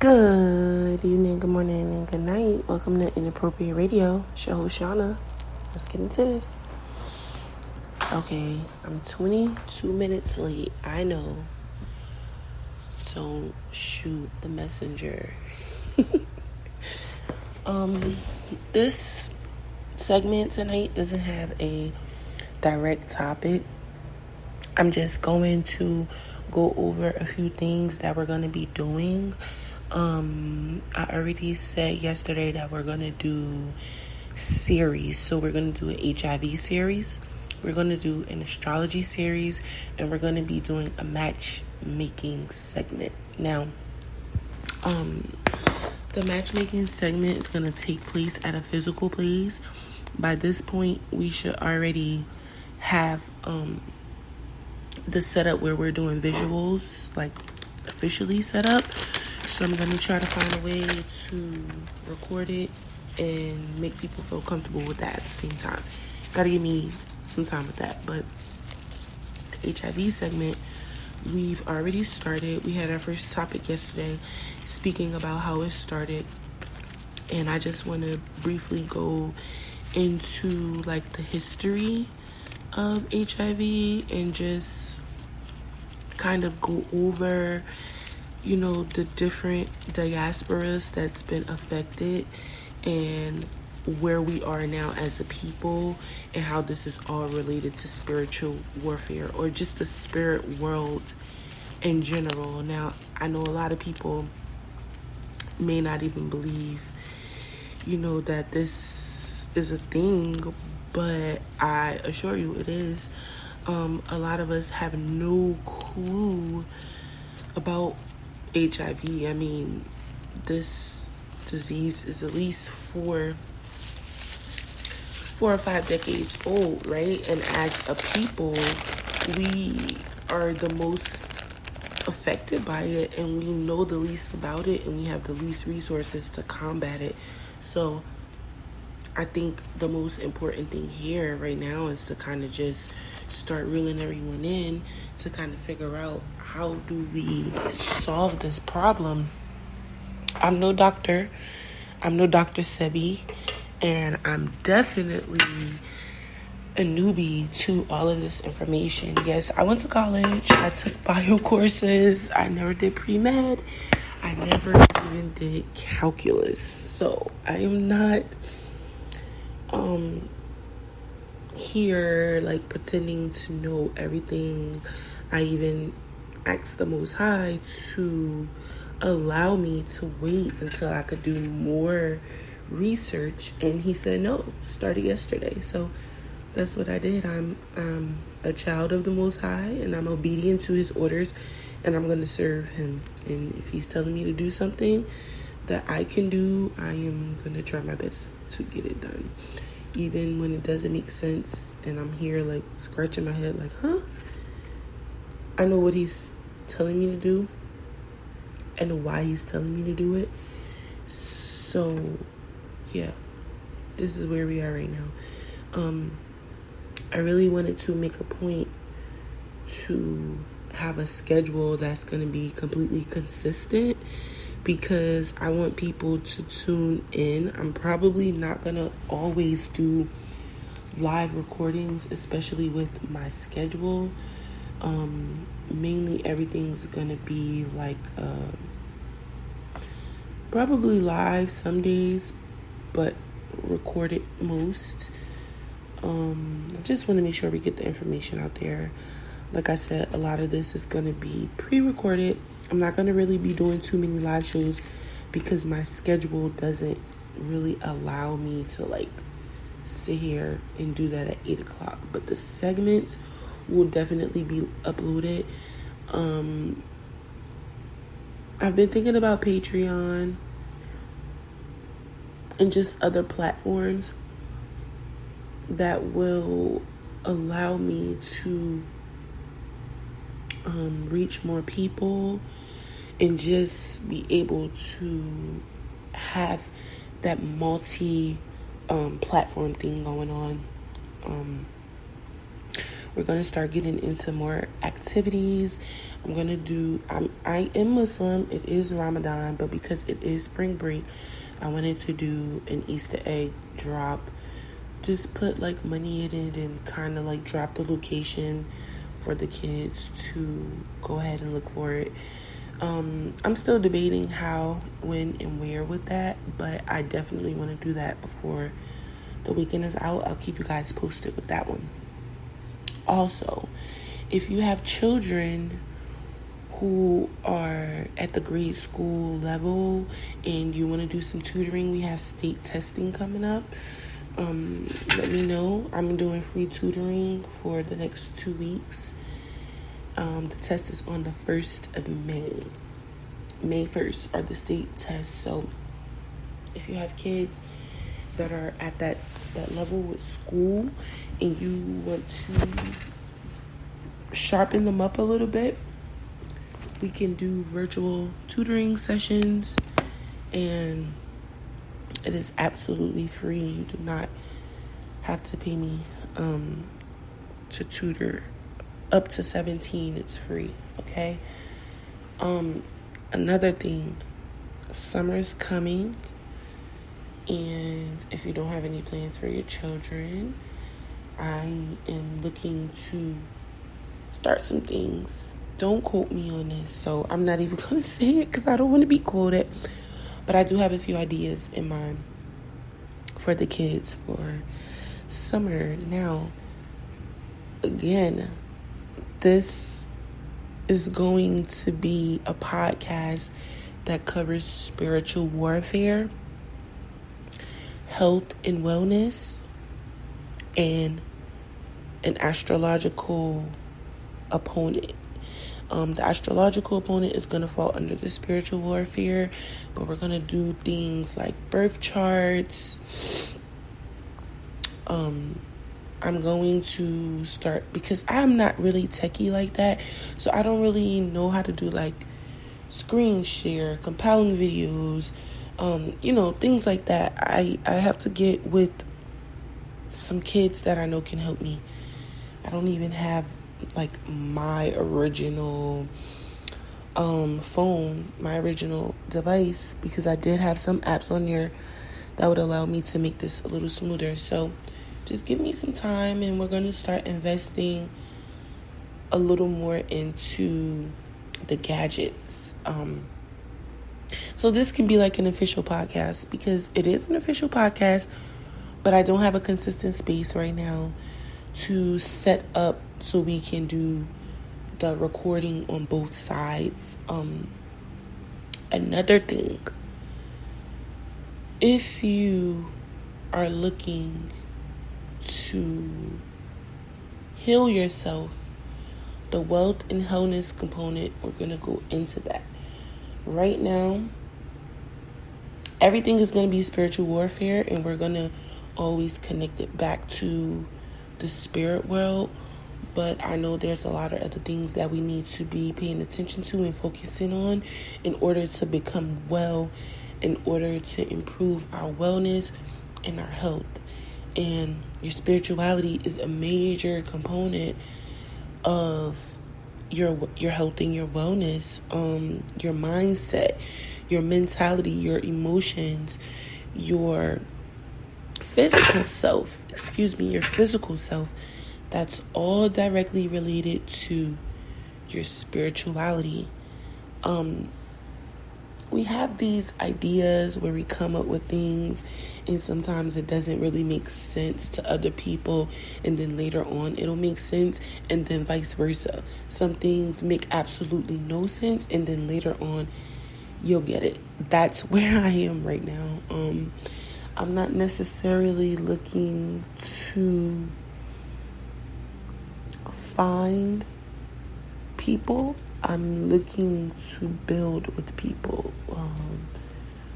Good evening, good morning, and good night. Welcome to Inappropriate Radio. It's your host, Shauna. Let's get into this. Okay, I'm 22 minutes late. I know. Don't shoot the messenger. This segment tonight doesn't have a direct topic. I'm just going to go over a few things that we're going to be doing. I already said yesterday that we're going to do series. So we're going to do an HIV series. We're going to do an astrology series. And we're going to be doing a matchmaking segment. Now, the matchmaking segment is going to take place at a physical place. By this point, we should already have the setup where we're doing visuals, like officially set up. So I'm going to try to find a way to record it and make people feel comfortable with that at the same time. Got to give me some time with that. But the HIV segment, we've already started. We had our first topic yesterday speaking about how it started. And I just want to briefly go into like the history of HIV and just kind of go over, the different diasporas that's been affected and where we are now as a people and how this is all related to spiritual warfare or just the spirit world in general. Now, I know a lot of people may not even believe, that this is a thing, but I assure you it is. A lot of us have no clue about HIV. I mean, this disease is at least 4 or 5 decades old, right? And as a people, we are the most affected by it, and we know the least about it, and we have the least resources to combat it. So I think the most important thing here right now is to kind of just start reeling everyone in to kind of figure out how do we solve this problem. I'm no doctor. I'm no Dr. Sebi, and I'm definitely a newbie to all of this information. Yes, I went to college. I took bio courses. I never did pre-med. I never even did calculus. So I am not here like pretending to know everything. I even asked the Most High to allow me to wait until I could do more research, and he said no, started yesterday. So that's what I did. I'm a child of the Most High, and I'm obedient to his orders, and I'm going to serve him. And if he's telling me to do something that I can do, I am going to try my best to get it done. Even when it doesn't make sense, and I'm here like scratching my head like, I know what he's telling me to do and why he's telling me to do it. So, yeah, this is where we are right now. I really wanted to make a point to have a schedule that's going to be completely consistent because I want people to tune in. I'm probably not going to always do live recordings, especially with my schedule. Mainly everything's going to be like probably live some days, but recorded most. I just want to make sure we get the information out there. Like I said, a lot of this is going to be pre-recorded. I'm not going to really be doing too many live shows because my schedule doesn't really allow me to like sit here and do that at 8 o'clock. But the segments will definitely be uploaded. I've been thinking about Patreon and just other platforms that will allow me to reach more people and just be able to have that multi platform thing going on. We're going to start getting into more activities. I am Muslim. It is Ramadan, but because it is spring break, I wanted to do an Easter egg drop. Just put like money in it and kind of like drop the location for the kids to go ahead and look for it. I'm still debating how, when, and where with that, but I definitely want to do that before the weekend is out. I'll keep you guys posted with that one. Also, if you have children who are at the grade school level and you want to do some tutoring, we have state testing coming up. Let me know. I'm doing free tutoring for the next 2 weeks. The test is on the 1st of May. May 1st are the state tests. So if you have kids that are at that level with school and you want to sharpen them up a little bit, we can do virtual tutoring sessions, and it is absolutely free. You do not have to pay me to tutor. Up to 17, it's free, okay? Another thing, summer's coming, and if you don't have any plans for your children, I am looking to start some things. Don't quote me on this, so I'm not even going to say it because I don't want to be quoted. But I do have a few ideas in mind for the kids for summer. Now, again, this is going to be a podcast that covers spiritual warfare, health and wellness, and an astrological opponent. The astrological opponent is going to fall under the spiritual warfare, but we're going to do things like birth charts. I'm going to start, because I'm not really techie like that, so I don't really know how to do like screen share, compelling videos, things like that. I have to get with some kids that I know can help me. I don't even have like my original phone, my original device, because I did have some apps on there that would allow me to make this a little smoother. So just give me some time, and we're going to start investing a little more into the gadgets. So this can be like an official podcast, because it is an official podcast, but I don't have a consistent space right now to set up so we can do the recording on both sides. Another thing, if you are looking to heal yourself, the wealth and wellness component, we're going to go into that. Right now, everything is going to be spiritual warfare, and we're going to always connect it back to the spirit world. But I know there's a lot of other things that we need to be paying attention to and focusing on in order to become well, in order to improve our wellness and our health. And your spirituality is a major component of your health and your wellness, your mindset, your mentality, your emotions, your physical self. That's all directly related to your spirituality. We have these ideas where we come up with things, and sometimes it doesn't really make sense to other people, and then later on it'll make sense, and then vice versa. Some things make absolutely no sense, and then later on you'll get it. That's where I am right now. I'm not necessarily looking to find people. I'm looking to build with people.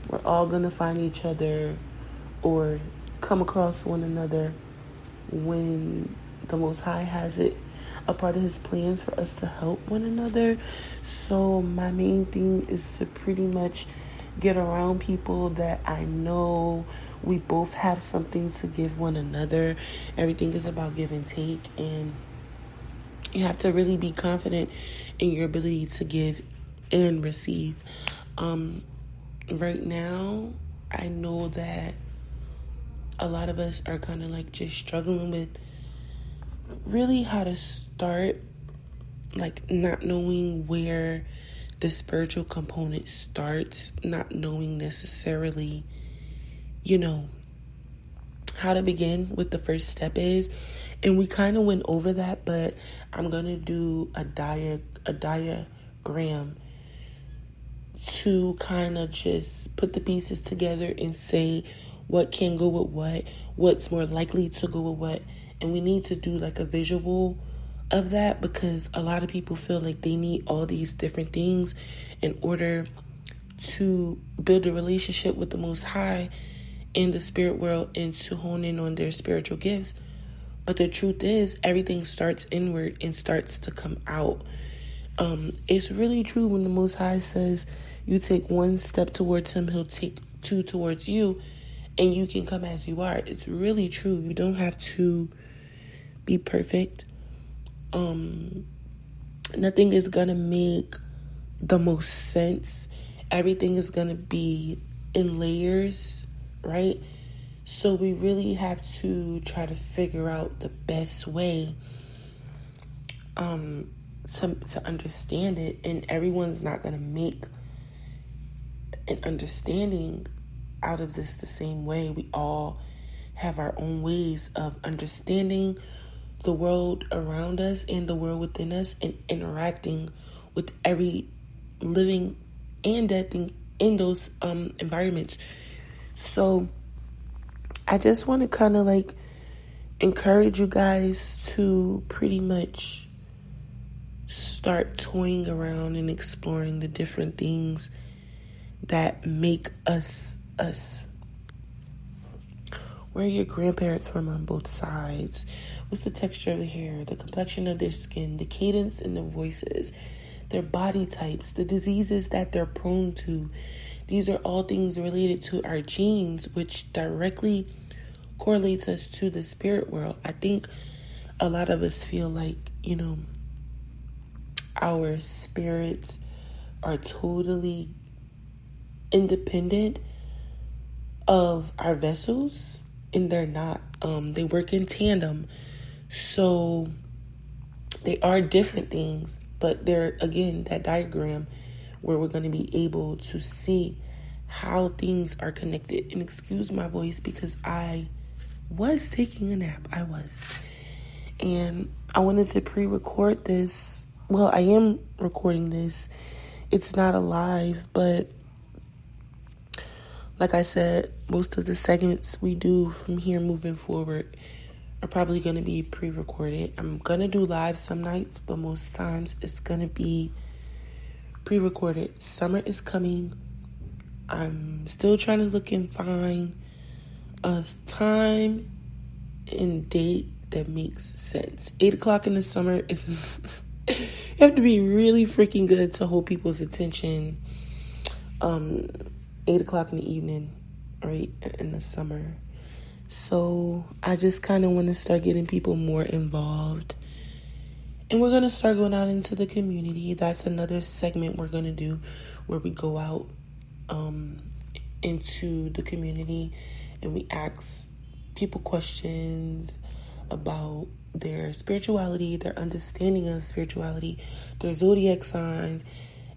We're all going to find each other or come across one another when the Most High has it a part of his plans for us to help one another. So my main thing is to pretty much get around people that I know we both have something to give one another. Everything is about give and take, and You have to really be confident in your ability to give and receive. Right now, I know that a lot of us are kind of like just struggling with really how to start, like not knowing where the spiritual component starts, not knowing necessarily, how to begin, what the first step is. And we kind of went over that, but I'm going to do a diagram to kind of just put the pieces together and say what can go with what's more likely to go with what. And we need to do like a visual of that, because a lot of people feel like they need all these different things in order to build a relationship with the Most High in the spirit world and to hone in on their spiritual gifts. But the truth is, everything starts inward and starts to come out. It's really true when the Most High says you take one step towards him, he'll take two towards you, and you can come as you are. It's really true. You don't have to be perfect. Nothing is going to make the most sense. Everything is going to be in layers, right? So we really have to try to figure out the best way to understand it. And everyone's not going to make an understanding out of this the same way. We all have our own ways of understanding the world around us and the world within us, and interacting with every living and dead thing in those environments. So I just want to kind of like encourage you guys to pretty much start toying around and exploring the different things that make us us. Where are your grandparents from on both sides? What's the texture of the hair, the complexion of their skin, the cadence in their voices, their body types, the diseases that they're prone to? These are all things related to our genes, which directly correlates us to the spirit world. I think a lot of us feel like, our spirits are totally independent of our vessels, and they're not. They work in tandem. So they are different things, but they're, again, that diagram where we're going to be able to see how things are connected. And excuse my voice because I was taking a nap. I was. And I wanted to pre-record this. Well, I am recording this. It's not a live, but like I said, most of the segments we do from here moving forward are probably going to be pre-recorded. I'm going to do live some nights, but most times it's going to be pre-recorded. Summer is coming. I'm still trying to look and find a time and date that makes sense. 8 o'clock in the summer is... You have to be really freaking good to hold people's attention. 8 o'clock in the evening, right, in the summer. So I just kind of want to start getting people more involved. And we're going to start going out into the community. That's another segment we're going to do where we go out into the community and we ask people questions about their spirituality, their understanding of spirituality, their zodiac signs,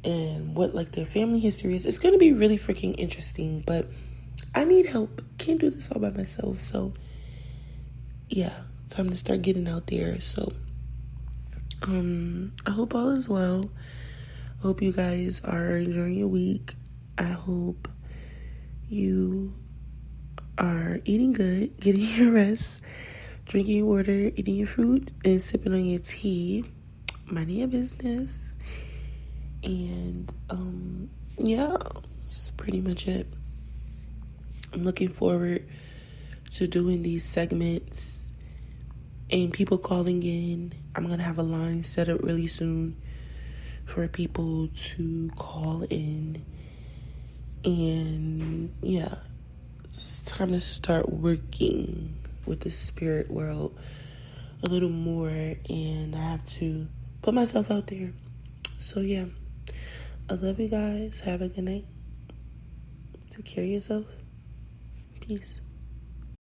and what like their family history is. It's going to be really freaking interesting, but I need help. Can't do this all by myself. So yeah, time to start getting out there. So I hope all is well. Hope you guys are enjoying your week. I hope you are eating good, getting your rest, drinking your water, eating your fruit, and sipping on your tea. Minding your business. And yeah, that's pretty much it. I'm looking forward to doing these segments and people calling in. I'm going to have a line set up really soon for people to call in. And yeah, it's time to start working with the spirit world. a little more, and I have to put myself out there. So yeah, I love you guys. Have a good night. Take care of yourself. Peace.